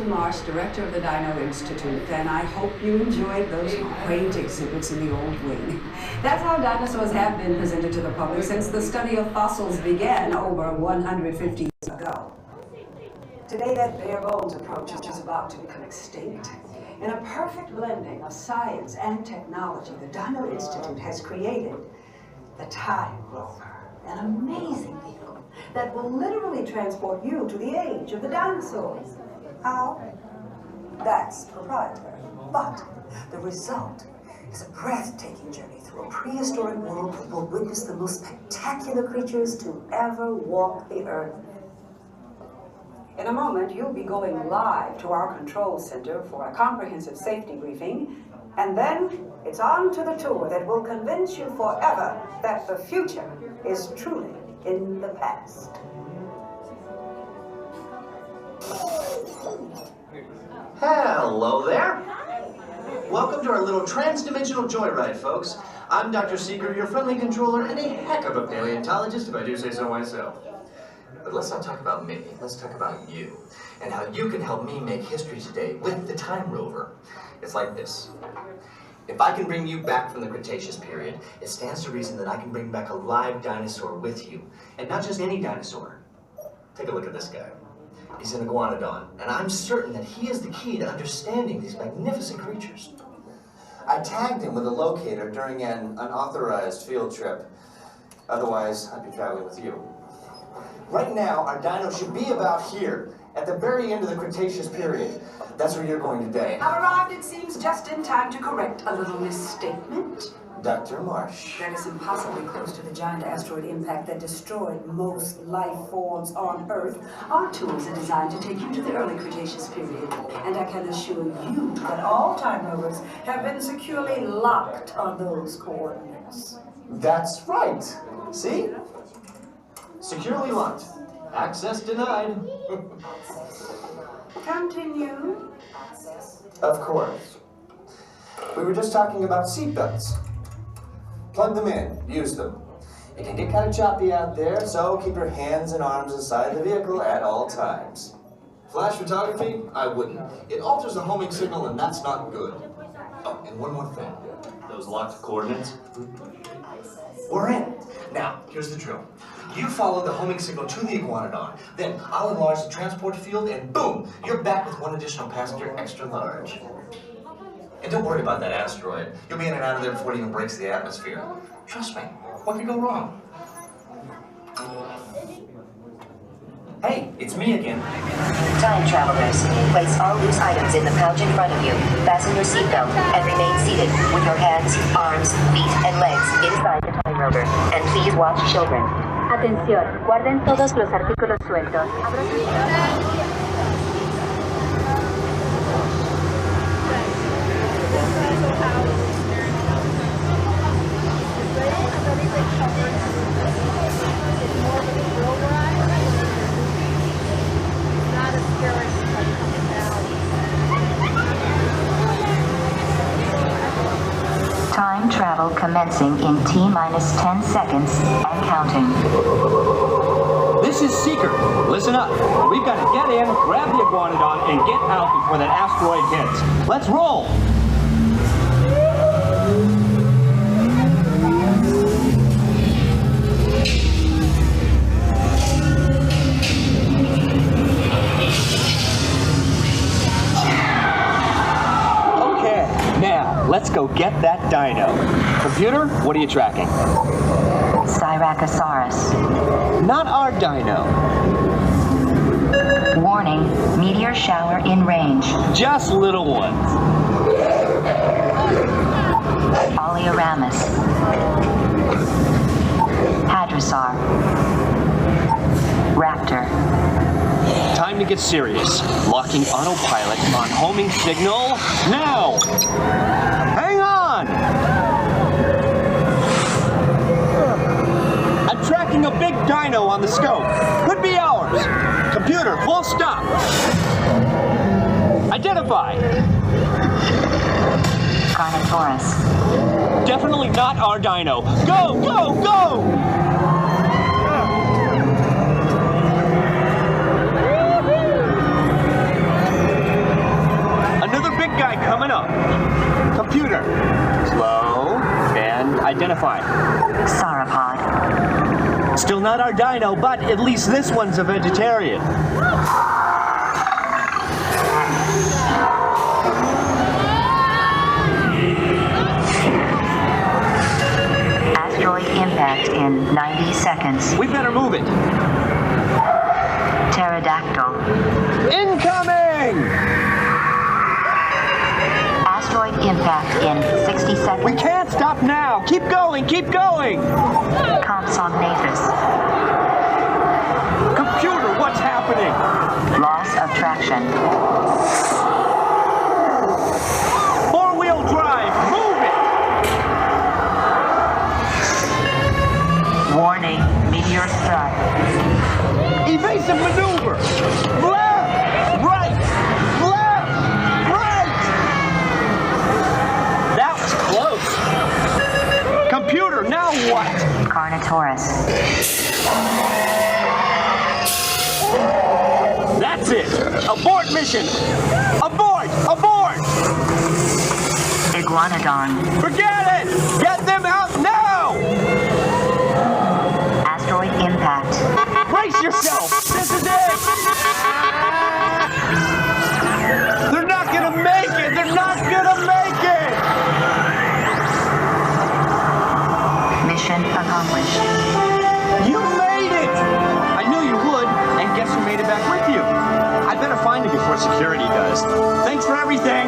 Marsh, director of the Dino Institute, and I hope you enjoyed those quaint exhibits in the old wing. That's how dinosaurs have been presented to the public since the study of fossils began over 150 years ago. Today, that bare-bones approach is just about to become extinct. In a perfect blending of science and technology, the Dino Institute has created the Time Rover, an amazing vehicle that will literally transport you to the age of the dinosaurs. How? That's proprietary. But the result is a breathtaking journey through a prehistoric world that will witness the most spectacular creatures to ever walk the earth. In a moment, you'll be going live to our control center for a comprehensive safety briefing, and then it's on to the tour that will convince you forever that the future is truly in the past. Hello there. Welcome to our little trans-dimensional joyride, folks. I'm Dr. Seeker, your friendly controller, and a heck of a paleontologist, if I do say so myself. But let's not talk about me, let's talk about you, and how you can help me make history today with the Time Rover. It's like this. If I can bring you back from the Cretaceous period, it stands to reason that I can bring back a live dinosaur with you. And not just any dinosaur. Take a look at this guy. He's an iguanodon, and I'm certain that he is the key to understanding these magnificent creatures. I tagged him with a locator during an unauthorized field trip. Otherwise, I'd be traveling with you. Right now, our dino should be about here, at the very end of the Cretaceous period. That's where you're going today. I've arrived, it seems, just in time to correct a little misstatement. Dr. Marsh. That is impossibly close to the giant asteroid impact that destroyed most life forms on Earth. Our tools are designed to take you to the early Cretaceous period, and I can assure you that all Time Rovers have been securely locked on those coordinates. That's right. See? Securely locked. Access denied. Continue. Of course. We were just talking about seatbelts. Plug them in, use them. It can get kind of choppy out there, so keep your hands and arms inside the vehicle at all times. Flash photography? I wouldn't. It alters the homing signal, and that's not good. Oh, and one more thing. Those locked coordinates? We're in. Now, here's the drill. You follow the homing signal to the iguanodon, then I'll enlarge the transport field, and boom, you're back with one additional passenger extra large. And don't worry about that asteroid. You'll be in and out of there before it even breaks the atmosphere. Trust me, what could go wrong? Hey, it's me again. Time travelers, place all loose items in the pouch in front of you, fasten your seatbelt, and remain seated with your hands, arms, feet, and legs inside the Time Rover. And please watch children. Atención, guarden todos los artículos sueltos. Time travel commencing in T-minus 10 seconds and counting. This is Seeker. Listen up. We've got to get in, grab the iguanodon, and get out before that asteroid hits. Let's roll! Now, let's go get that dino. Computer, what are you tracking? Styracosaurus. Not our dino. Warning, meteor shower in range. Just little ones. Oleoramus. Hadrosaur. Raptor. Time to get serious. Locking autopilot on homing signal now! Hang on! I'm tracking a big dino on the scope. Could be ours. Computer, full stop. Identify. Carnotaurus. Definitely not our dino. Go, go, go! identify? Sauropod. Still not our dino, but at least this one's a vegetarian. Asteroid impact in 90 seconds. We better move it. Pterodactyl. Incoming! Asteroid impact in 60 seconds. We can't stop now. Keep going, keep going. Compsognathus. Computer, what's happening? Loss of traction. Four-wheel drive, move it! Warning, meteor strike. Evasive maneuver! Left! Right! Left! Right! That was close. Computer, now what? Carnotaurus. That's it! Abort mission! Abort! Abort! Iguanodon. Forget it! Get them out now! Asteroid impact. Brace yourself! This is it! They're not gonna make it! They're not gonna make it! Mission accomplished. You made it! I knew you would, and guess who made it back with you? I better find it before security does. Thanks for everything!